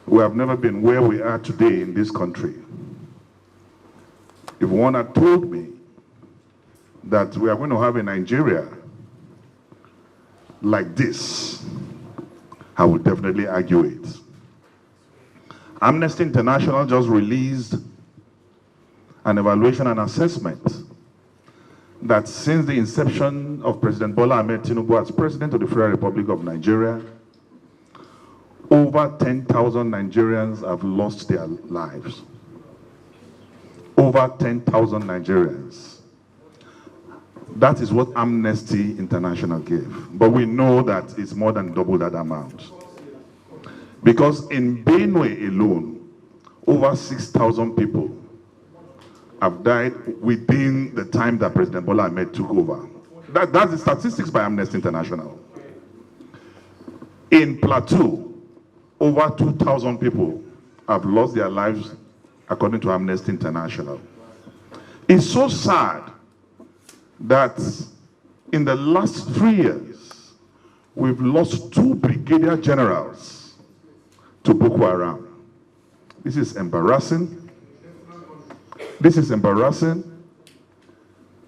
we have never been where we are today in this country. If one had told me that we are going to have a Nigeria like this, I would definitely argue it. Amnesty International just released an evaluation and assessment that since the inception of President Bola Ahmed Tinubu as President of the Federal Republic of Nigeria, over 10,000 Nigerians have lost their lives. Over 10,000 Nigerians. That is what Amnesty International gave. But we know that it's more than double that amount. Because in Benue alone, over 6,000 people have died within the time that President Bola Ahmed took over. That's the statistics by Amnesty International. In Plateau, over 2,000 people have lost their lives according to Amnesty International. It's so sad that in the last 3 years, we've lost 2 brigadier generals to Boko Haram. This is embarrassing. This is embarrassing.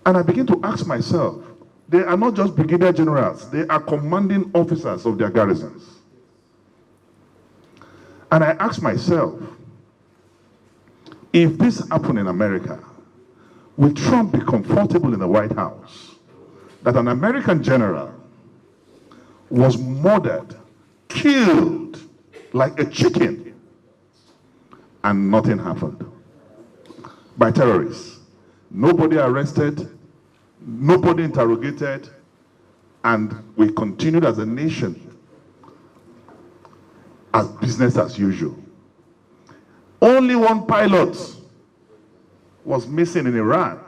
And I begin to ask myself, they are not just brigadier generals, they are commanding officers of their garrisons. And I ask myself, if this happened in America, will Trump be comfortable in the White House that an American general was murdered, killed like a chicken, and nothing happened? By terrorists. Nobody arrested, nobody interrogated, and we continued as a nation as business as usual. Only one pilot was missing in Iran.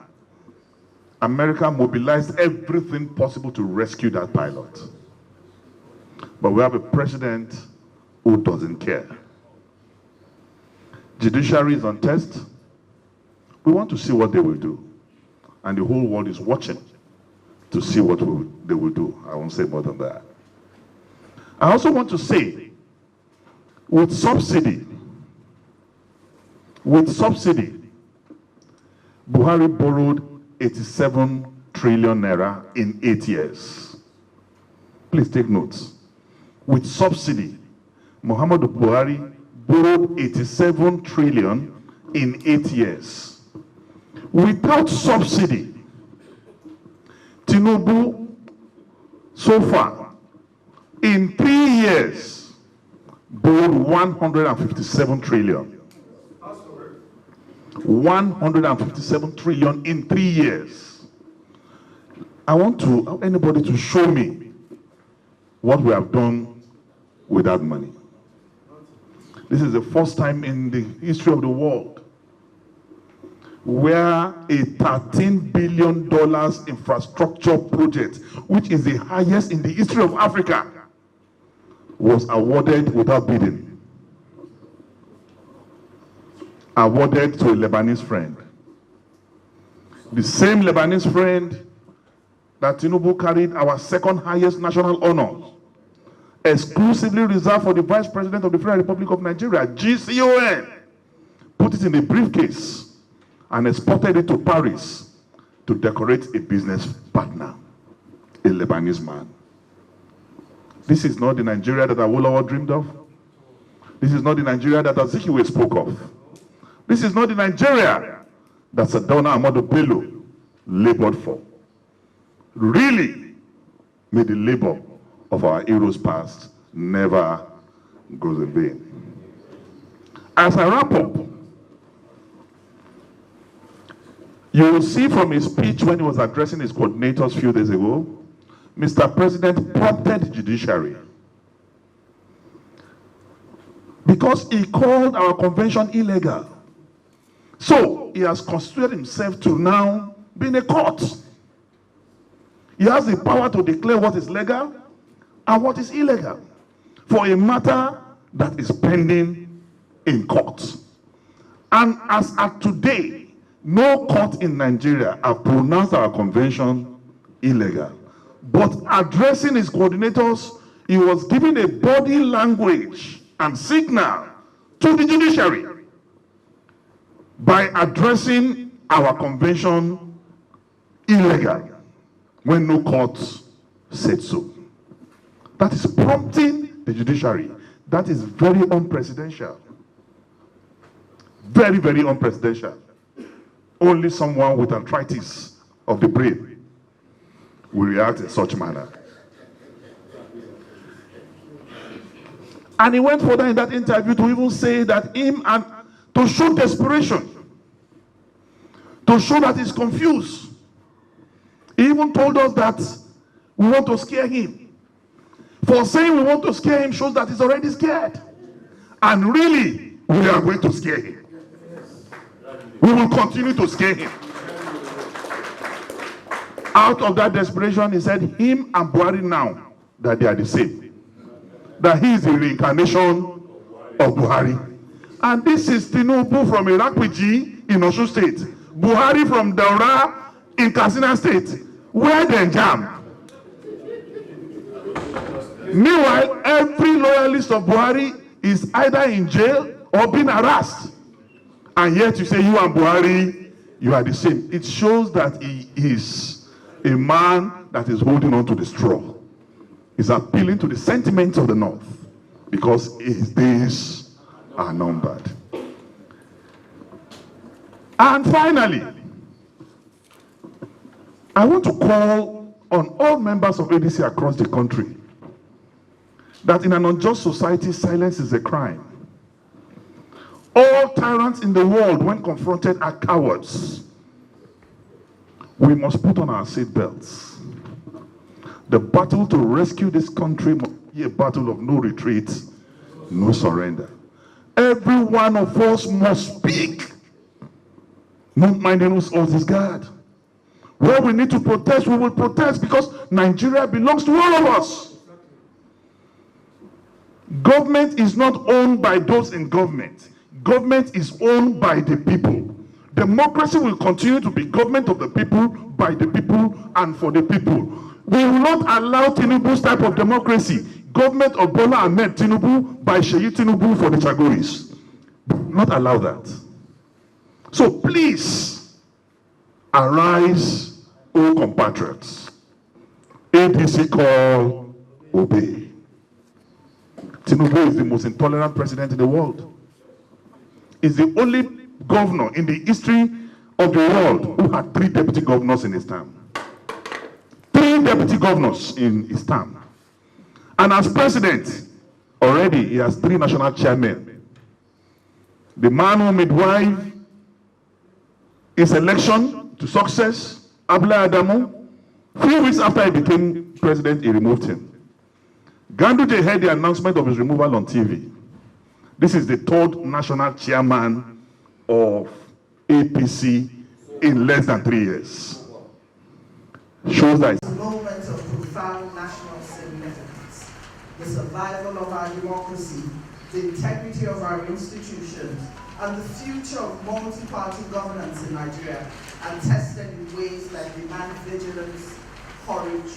America mobilized everything possible to rescue that pilot. But we have a president who doesn't care. Judiciary is on test. We want to see what they will do. And the whole world is watching to see what they will do. I won't say more than that. I also want to say, with subsidy, Buhari borrowed 87 trillion naira in 8 years. Please take notes. With subsidy, Muhammadu Buhari borrowed 87 trillion in 8 years. Without subsidy, Tinubu, so far, in 3 years, borrowed 157 trillion. 157 trillion in 3 years. I want anybody to show me what we have done with that money. This is the first time in the history of the world where a $13 billion infrastructure project, which is the highest in the history of Africa, was awarded without bidding. Awarded to a Lebanese friend. The same Lebanese friend that Tinubu carried our second highest national honors, exclusively reserved for the Vice President of the Federal Republic of Nigeria, GCON, put it in a briefcase and exported it to Paris to decorate a business partner, a Lebanese man. This is not the Nigeria that Awolowo dreamed of. This is not the Nigeria that Azikiwe spoke of. This is not the Nigeria that Sardauna Amadu Bello labored for. Really, may the labor of our heroes past never goes in vain. As I wrap up, you will see from his speech when he was addressing his coordinators a few days ago, Mr. President prompted judiciary because he called our convention illegal. So he has constituted himself to now be in a court. He has the power to declare what is legal and what is illegal for a matter that is pending in court. And as at today, no court in Nigeria have pronounced our convention illegal. But addressing his coordinators, he was giving a body language and signal to the judiciary by addressing our convention illegal when no court said so. That is prompting the judiciary. That is very unprecedented. Very, very unprecedented. Only someone with arthritis of the brain will react in such manner. And he went further in that interview to even say that to show desperation, to show that he's confused. He even told us that we want to scare him. For saying we want to scare him shows that he's already scared. And really, we are going to scare him. We will continue to scare him. Out of that desperation, he said, him and Buhari now, that they are the same. That he is the reincarnation of Buhari. And this is Tinubu from Irakpiji in Osun State. Buhari from Daura in Katsina State. Where they jam. Meanwhile, every loyalist of Buhari is either in jail or being harassed. And yet you say you and Buhari, you are the same. It shows that he is a man that is holding on to the straw. He's appealing to the sentiments of the North because his days are numbered. And finally, I want to call on all members of ADC across the country that in an unjust society, silence is a crime. All tyrants in the world, when confronted, are cowards. We must put on our seatbelts. The battle to rescue this country must be a battle of no retreat, no surrender. Every one of us must speak, not minding us off his guard. Where we need to protest, we will protest because Nigeria belongs to all of us. Government is not owned by those in government. Government is owned by the people. Democracy will continue to be government of the people, by the people, and for the people. We will not allow Tinubu's type of democracy, government of Bola Ahmed Tinubu by Seyi Tinubu for the Chagoris. Not allow that. So please, arise, O compatriots. ADC call, obey. Tinubu is the most intolerant president in the world. He's the only governor in the history of the world who had 3 deputy governors in his term. 3 deputy governors in his term. And as president, already he has 3 national chairmen. The man who midwife his election to success, Abla Adamu, few weeks after he became president, he removed him. Ganduje heard the announcement of his removal on TV. This is the 3rd national chairman of APC in less than 3 years. Shows that it's a moment of profound national significance. The survival of our democracy, the integrity of our institutions, and the future of multi-party governance in Nigeria are tested in ways that demand vigilance, courage,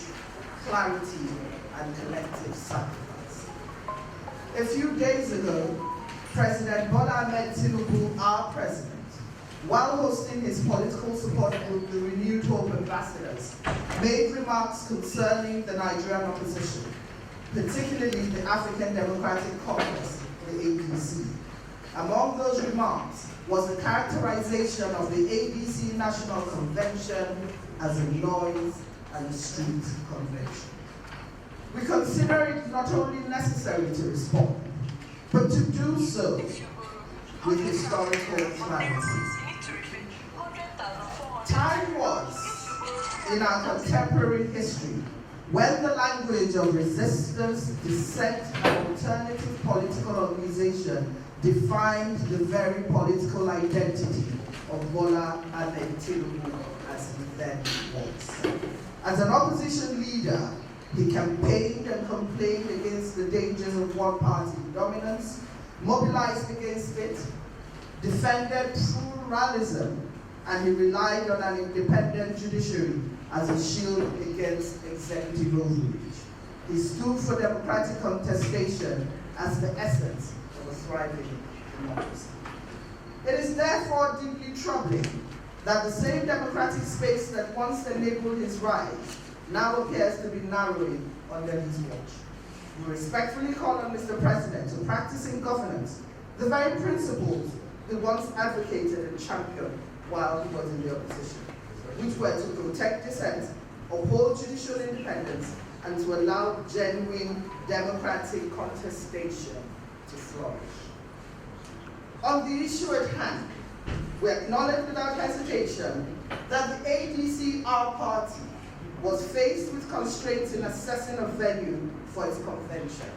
clarity, and collective sacrifice. A few days ago, President Bola Ahmed Tinubu, our president, while hosting his political support group, the Renewed Hope Ambassadors, made remarks concerning the Nigerian opposition, particularly the African Democratic Congress, the ADC. Among those remarks was the characterization of the ADC National Convention as a noise and a street convention. We consider it not only necessary to respond, but to do so with historical clarity. Time was, in our contemporary history, when the language of resistance, dissent, and alternative political organization defined the very political identity of Bola Ahmed Tinubu as he then was. As an opposition leader, he campaigned and complained against the dangers of one-party dominance, mobilized against it, defended pluralism, and he relied on an independent judiciary as a shield against executive overreach. He stood for democratic contestation as the essence of a thriving democracy. It is therefore deeply troubling that the same democratic space that once enabled his rise now appears to be narrowing under his watch. We respectfully call on Mr. President to practice in governance the very principles he once advocated and championed while he was in the opposition, which were to protect dissent, uphold judicial independence, and to allow genuine democratic contestation to flourish. On the issue at hand, we acknowledge without hesitation that the ADC, our party, was faced with constraints in assessing a venue for its convention,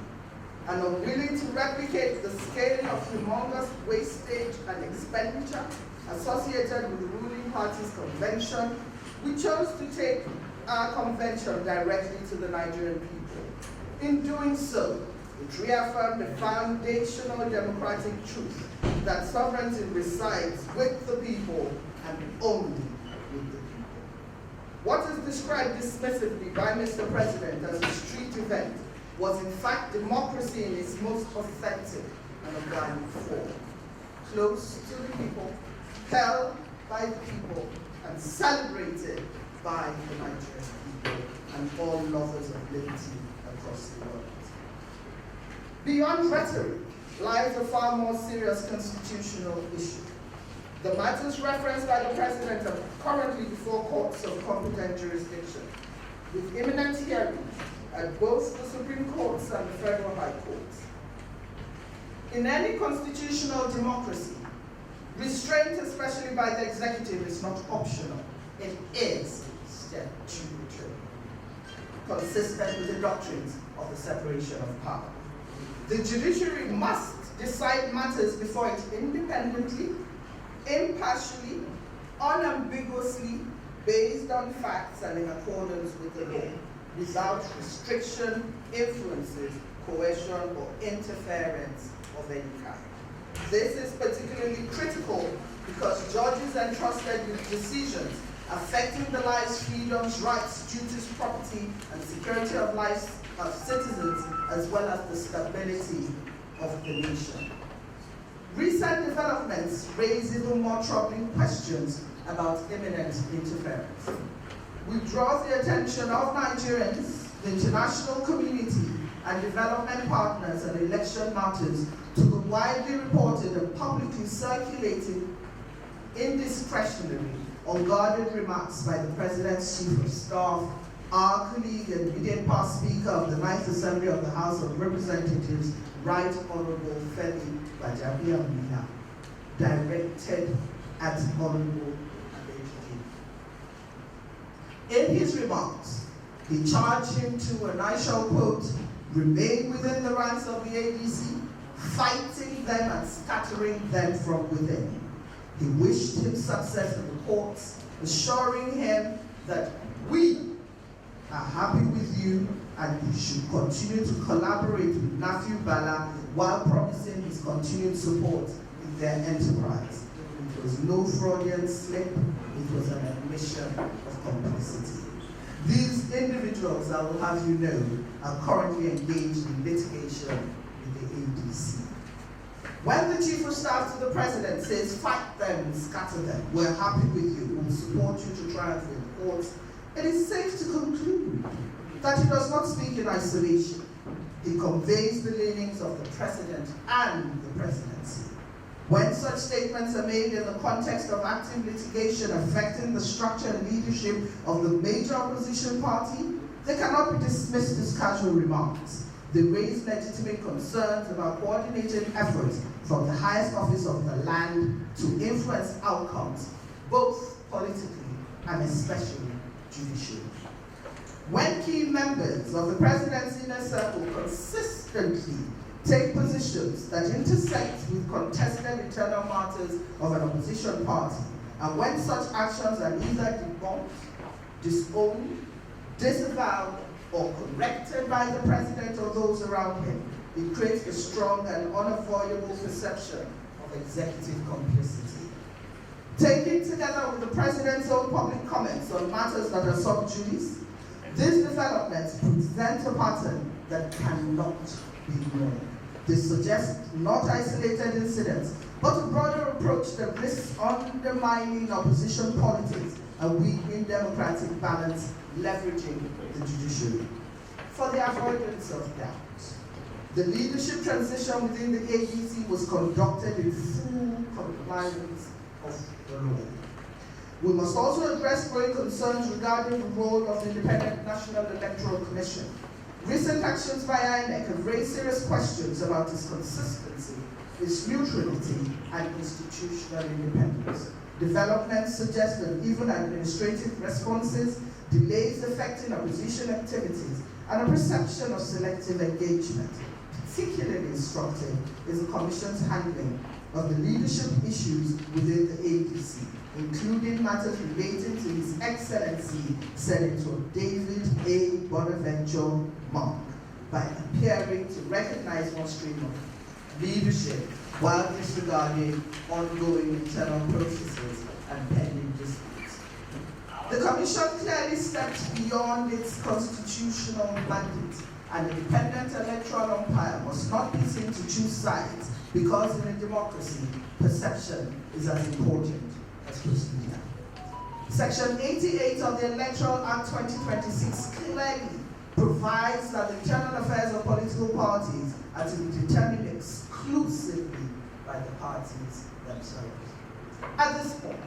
and unwilling to replicate the scale of humongous wastage and expenditure associated with the ruling party's convention, we chose to take our convention directly to the Nigerian people. In doing so, it reaffirmed the foundational democratic truth that sovereignty resides with the people and only with the people. What is described dismissively by Mr. President as a street event was in fact democracy in its most authentic and organic form. Close to the people, held by the people, and celebrated by the Nigerian people and all lovers of liberty across the world. Beyond rhetoric lies a far more serious constitutional issue. The matters referenced by the President are currently before courts of competent jurisdiction, with imminent hearings at both the Supreme Courts and the Federal High Courts. In any constitutional democracy, restraint, especially by the executive, is not optional. It is statutory, consistent with the doctrines of the separation of power. The judiciary must decide matters before it independently, impartially, unambiguously, based on facts and in accordance with the law, without restriction, influences, coercion, or interference of any kind. This is particularly critical because judges entrusted with decisions affecting the lives, freedoms, rights, duties, property, and security of lives of citizens, as well as the stability of the nation. Recent developments raise even more troubling questions about imminent interference. We draw the attention of Nigerians, the international community, and development partners and election matters to the widely reported and publicly circulated indiscretionary, unguarded remarks by the President's Chief of Staff, our colleague and immediate past Speaker of the Ninth Assembly of the House of Representatives, Right Honorable Femi Gbajabiamila, directed at Honorable Adeji. In his remarks, he charged him to, and I shall quote, remain within the ranks of the ADC, fighting them and scattering them from within. He wished him success in the courts, assuring him that we are happy with you and he should continue to collaborate with Nephew Bala while promising his continued support in their enterprise. It was no Freudian slip, it was an admission of complicity. These individuals, I will have you know, are currently engaged in litigation with the ADC. When the Chief of Staff to the President says, fight them and scatter them, we're happy with you, we'll support you to triumph in the courts, it is safe to conclude that he does not speak in isolation. He conveys the leanings of the President and the Presidency. When such statements are made in the context of active litigation affecting the structure and leadership of the major opposition party, they cannot be dismissed as casual remarks. They raise legitimate concerns about coordinated efforts from the highest office of the land to influence outcomes, both politically and especially judicially. When key members of the President's inner circle consistently take positions that intersect with contested internal matters of an opposition party, and when such actions are either debunked, disowned, disavowed, or corrected by the President or those around him, it creates a strong and unavoidable perception of executive complicity. Taken together with the President's own public comments on matters that are sub judice, these developments present a pattern that cannot be ignored. This suggests not isolated incidents, but a broader approach that risks undermining opposition politics and weakening democratic balance, leveraging the judiciary. For the avoidance of doubt, the leadership transition within the ADC was conducted in full compliance of the law. We must also address growing concerns regarding the role of the Independent National Electoral Commission. Recent actions by INEC have raised serious questions about its consistency, its neutrality, and institutional independence. Developments suggest that even administrative responses, delays affecting opposition activities, and a perception of selective engagement. Particularly instructive is the Commission's handling of the leadership issues within the ADC, including matters relating to His Excellency Senator David A. Bonaventure Monk, by appearing to recognize one stream of leadership while disregarding ongoing internal processes and pending disputes. The Commission clearly stepped beyond its constitutional mandate. An independent electoral umpire must not be seen to choose sides, because in a democracy, perception is as important as procedure. Section 88 of the Electoral Act 2026 clearly provides that the internal affairs of political parties are to be determined exclusively by the parties themselves. At this point,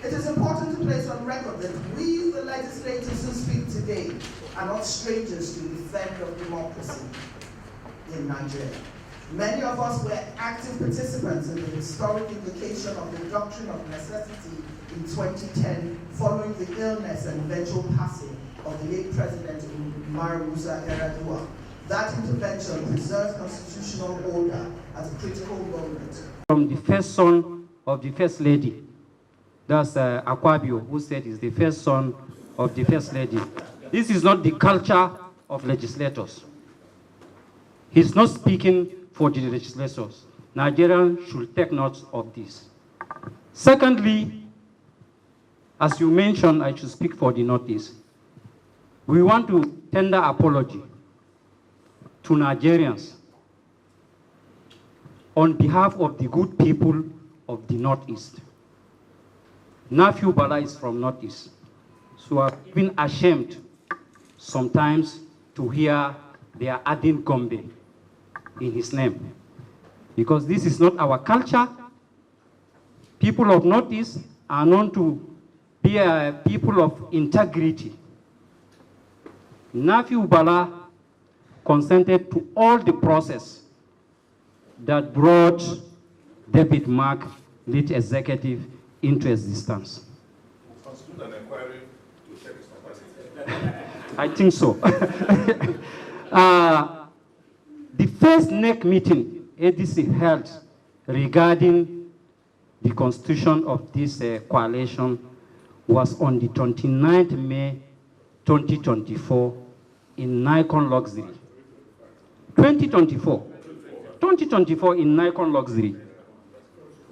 it is important to place on record that we, the legislators who speak today, are not strangers to the defend of democracy in Nigeria. Many of us were active participants in the historic invocation of the doctrine of necessity in 2010, following the illness and eventual passing of the late President Umaru Musa Yar'Adua. That intervention preserved constitutional order at a critical moment. From the first son of the First Lady, that's Akpabio, who said is the first son of the First Lady. This is not the culture of legislators. He's not speaking for the legislators. Nigerians should take note of this. Secondly, as you mentioned, I should speak for the Northeast. We want to tender apology to Nigerians on behalf of the good people of the Northeast. Nephew Bala is from Northeast, so I've been ashamed sometimes to hear they are adding Gombe in his name, because this is not our culture. People of Northeast are known to be people of integrity. Nephew Bala consented to all the process that brought David Mark, lead executive, into existence. An inquiry to check his capacity. I think so. The first NEC meeting ADC held regarding the constitution of this coalition was on the 29th May 2024 in Nikon Luxury. 2024 in Nikon Luxury,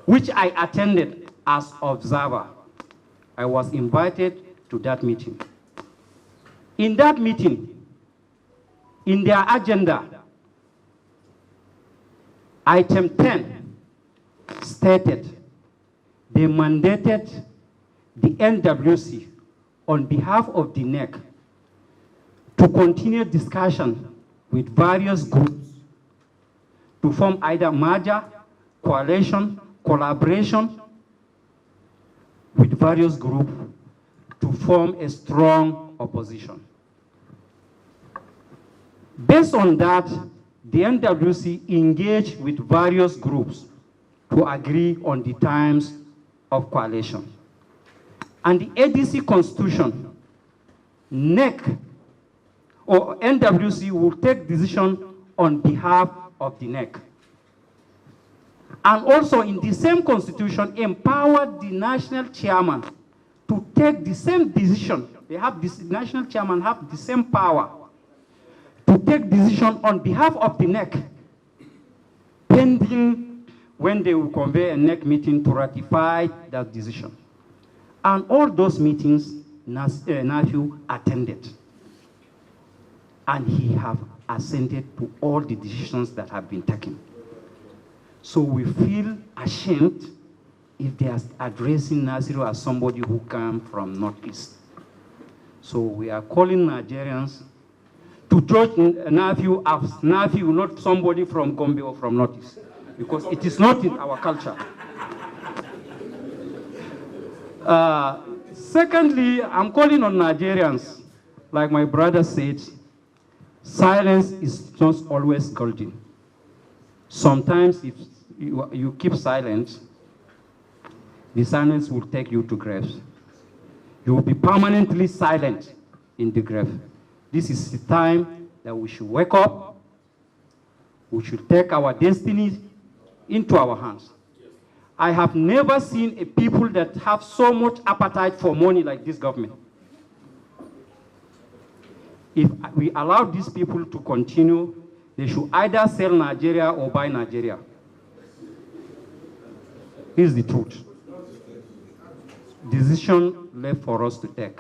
which I attended as observer. I was invited to that meeting. In that meeting, in their agenda, item 10 stated they mandated the NWC on behalf of the NEC to continue discussion with various groups to form either merger, coalition, collaboration with various groups to form a strong opposition. Based on that, the NWC engaged with various groups to agree on the terms of coalition. And the ADC constitution, NEC or NWC will take decision on behalf of the NEC. And also in the same constitution, empowered the national chairman to take the same decision. They have this, national chairman have the same power to take decision on behalf of the NEC, pending when they will convene a NEC meeting to ratify that decision. And all those meetings, Nephew attended. And he have assented to all the decisions that have been taken. So we feel ashamed if they are addressing Nasiru as somebody who came from Northeast. So we are calling Nigerians to judge Nafiu as Nafiu, not somebody from Gombe or from Northeast, because it is not in our culture. Secondly, I'm calling on Nigerians, like my brother said, silence is not always golden. Sometimes if you keep silent, the silence will take you to graves. You will be permanently silent in the grave. This is the time that we should wake up. We should take our destiny into our hands. I have never seen a people that have so much appetite for money like this government. If we allow these people to continue, they should either sell Nigeria or buy Nigeria. Here's the truth. Decision left for us to take.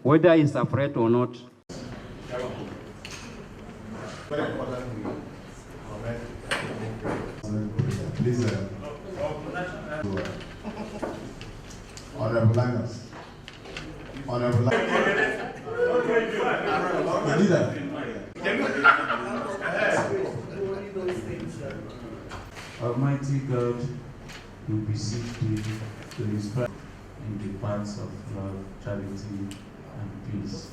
Whether it's a threat or not. Please, Honorable Linus. Honorable Linus. Almighty God, we beseech thee to inspire in the paths of love, charity, and peace.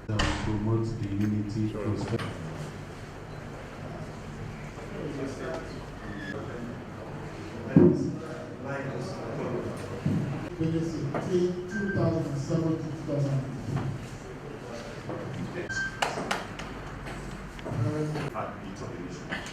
That will promote the unity, prosperity. Ministry 2007 to 2008.